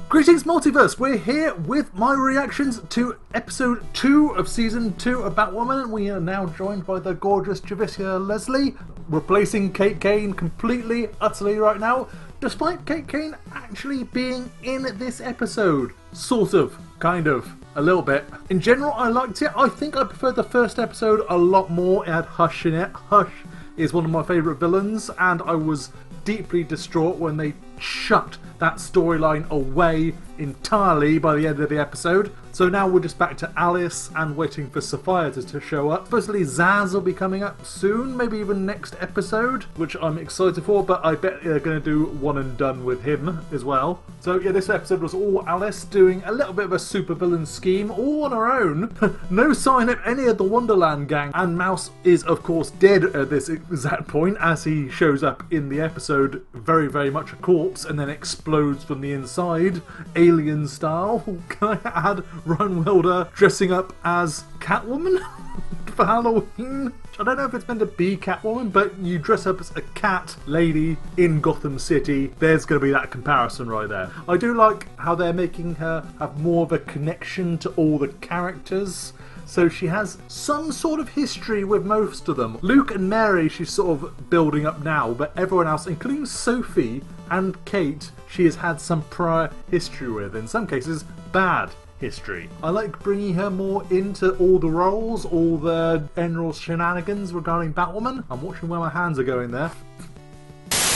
Greetings Multiverse, we're here with my reactions to episode 2 of season 2 of Batwoman. We are now joined by the gorgeous Javicia Leslie, replacing Kate Kane completely, utterly right now, despite Kate Kane actually being in this episode. Sort of, kind of, a little bit. In general, I liked it. I think I preferred the first episode a lot more. It had Hush in it. Hush is one of my favourite villains, and I was deeply distraught when they chucked that storyline away entirely by the end of the episode. So now we're just back to Alice and waiting for Sapphire to show up. Supposedly Zaz will be coming up soon, maybe even next episode, which I'm excited for, but I bet they're going to do one and done with him as well. So yeah, this episode was all Alice doing a little bit of a supervillain scheme all on her own. No sign of any of the Wonderland gang, and Mouse is of course dead at this exact point as he shows up in the episode very, very much a corpse and then explodes from the inside, alien style. Can I add Ryan Wilder dressing up as Catwoman for Halloween? I don't know if it's meant to be Catwoman, but you dress up as a cat lady in Gotham City. There's going to be that comparison right there. I do like how they're making her have more of a connection to all the characters. So she has some sort of history with most of them. Luke and Mary she's sort of building up now, but everyone else, including Sophie and Kate, she has had some prior history with. In some cases, bad history. I like bringing her more into all the roles, all the general shenanigans regarding Batwoman. I'm watching where my hands are going there.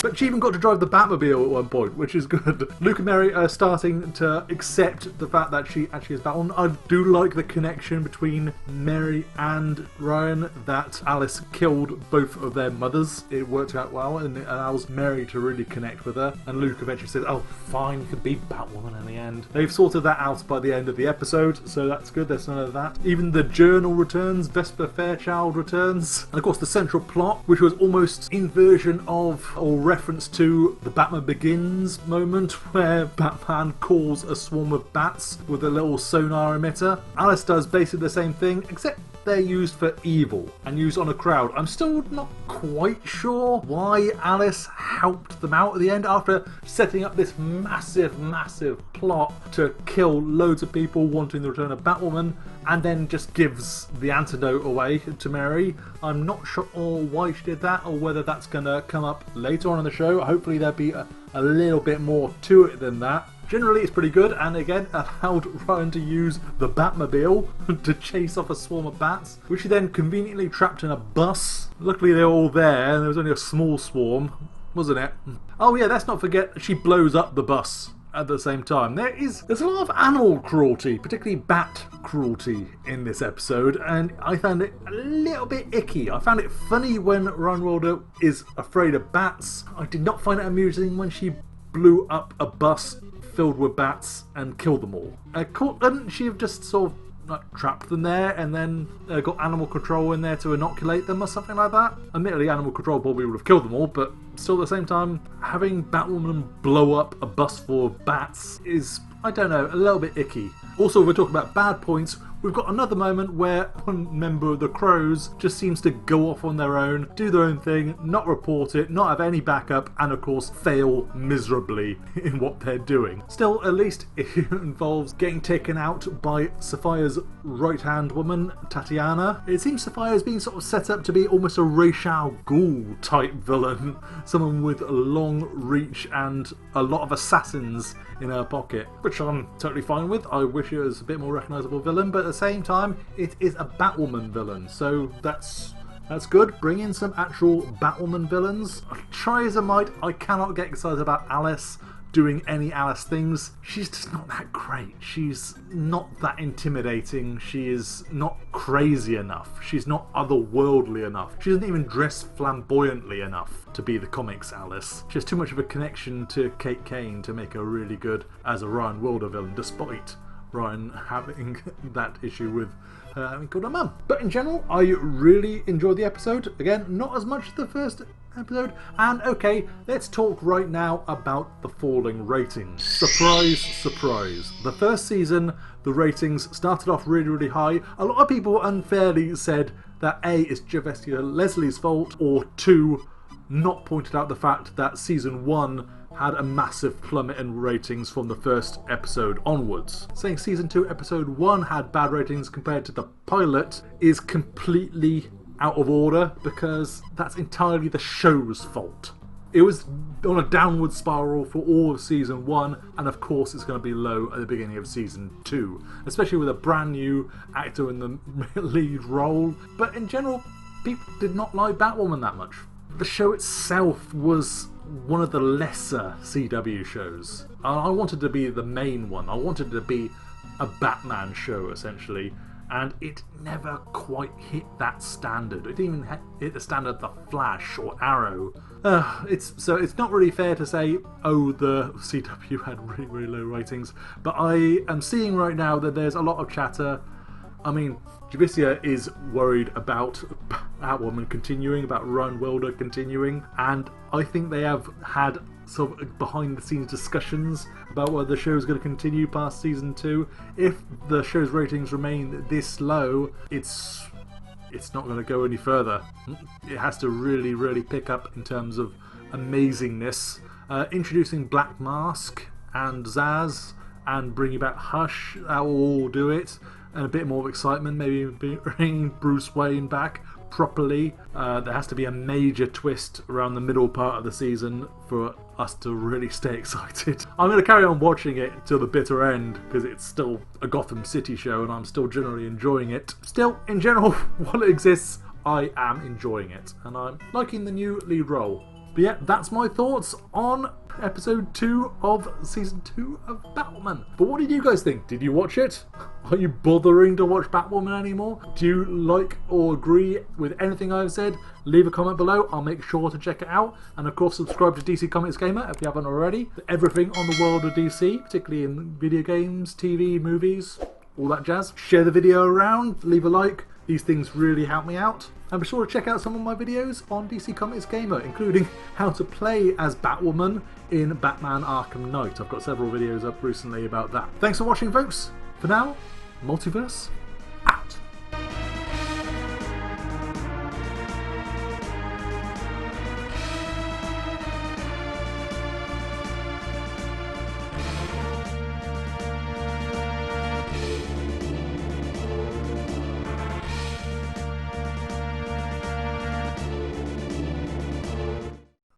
But she even got to drive the Batmobile at one point, which is good. Luke and Mary are starting to accept the fact that she actually is Batwoman. I do like the connection between Mary and Ryan, that Alice killed both of their mothers. It worked out well and it allows Mary to really connect with her. And Luke eventually says, oh fine, you could be Batwoman in the end. They've sorted that out by the end of the episode, so that's good, there's none of that. Even the journal returns, Vesper Fairchild returns. And of course the central plot, which was almost inversion of, or reference to the Batman Begins moment where Batman calls a swarm of bats with a little sonar emitter. Alice does basically the same thing, except they're used for evil and used on a crowd. I'm still not quite sure why Alice helped them out at the end after setting up this massive plot to kill loads of people wanting the return of Batwoman, and then just gives the antidote away to Mary. I'm not sure why she did that, or whether that's going to come up later on in the show. Hopefully there'll be a little bit more to it than that. Generally it's pretty good, and again allowed Ryan to use the Batmobile to chase off a swarm of bats, which he then conveniently trapped in a bus. Luckily they're all there and there was only a small swarm, wasn't it? Oh yeah, let's not forget she blows up the bus at the same time. There's a lot of animal cruelty, particularly bat cruelty in this episode, and I found it a little bit icky. I found it funny when Ryan Wilder is afraid of bats. I did not find it amusing when she blew up a bus filled with bats and killed them all. Couldn't she have just sort of like trapped them there and then got animal control in there to inoculate them or something like that? Admittedly, animal control probably would have killed them all, but still at the same time, having Batwoman blow up a bus full of bats is, I don't know, a little bit icky. Also, if we're talking about bad points, we've got another moment where one member of the Crows just seems to go off on their own, do their own thing, not report it, not have any backup, and of course fail miserably in what they're doing. Still, at least it involves getting taken out by Sapphire's right-hand woman, Tatiana. It seems Sapphire is being sort of set up to be almost a Ra's al Ghul type villain, someone with a long reach and a lot of assassins in her pocket, which I'm totally fine with. I wish it was a bit more recognisable villain, but at the same time it is a Batwoman villain, so that's good. Bring in some actual Batwoman villains. Try as I might, I cannot get excited about Alice doing any Alice things. She's just not that great. She's not that intimidating. She is not crazy enough. She's not otherworldly enough. She doesn't even dress flamboyantly enough to be the comics Alice. She has too much of a connection to Kate Kane to make her really good as a Ryan Wilder villain, despite Ryan having that issue with her having called her mum. But in general, I really enjoyed the episode. Again, not as much as the first episode. And okay, let's talk right now about the falling ratings. Surprise, surprise. The first season, the ratings started off really high. A lot of people unfairly said that A, it's Javicia Leslie's fault, or 2, not pointed out the fact that season 1 had a massive plummet in ratings from the first episode onwards. Saying season 2 episode 1 had bad ratings compared to the pilot is completely out of order, because that's entirely the show's fault. It was on a downward spiral for all of season 1, and of course it's going to be low at the beginning of season 2, especially with a brand new actor in the lead role. But in general, people did not like Batwoman that much. The show itself was one of the lesser CW shows. I wanted to be the main one. I wanted to be a Batman show, essentially, and it never quite hit that standard. It didn't even hit the standard of The Flash or Arrow. It's not really fair to say, oh, the CW had really, really low ratings, but I am seeing right now that there's a lot of chatter. I mean, Javicia is worried about Catwoman continuing, about Ryan Wilder continuing, and I think they have had sort of behind the scenes discussions about whether the show is going to continue past season 2. If the show's ratings remain this low, it's not going to go any further. It has to really, really pick up in terms of amazingness. Introducing Black Mask and Zaz and bringing back Hush, that will all do it. And a bit more of excitement, maybe bringing Bruce Wayne back properly. There has to be a major twist around the middle part of the season for us to really stay excited. I'm going to carry on watching it till the bitter end, because it's still a Gotham City show and I'm still generally enjoying it. Still, in general, while it exists, I am enjoying it, and I'm liking the new lead role. But yeah, that's my thoughts on episode 2 of season 2 of Batwoman. But what did you guys think? Did you watch it? Are you bothering to watch Batwoman anymore? Do you like or agree with anything I've said? Leave a comment below. I'll make sure to check it out. And of course, subscribe to DC Comics Gamer if you haven't already. Everything on the world of DC, particularly in video games, TV, movies, all that jazz. Share the video around, leave a like. These things really help me out. And be sure to check out some of my videos on DC Comics Gamer, including how to play as Batwoman in Batman Arkham Knight. I've got several videos up recently about that. Thanks for watching, folks. For now, multiverse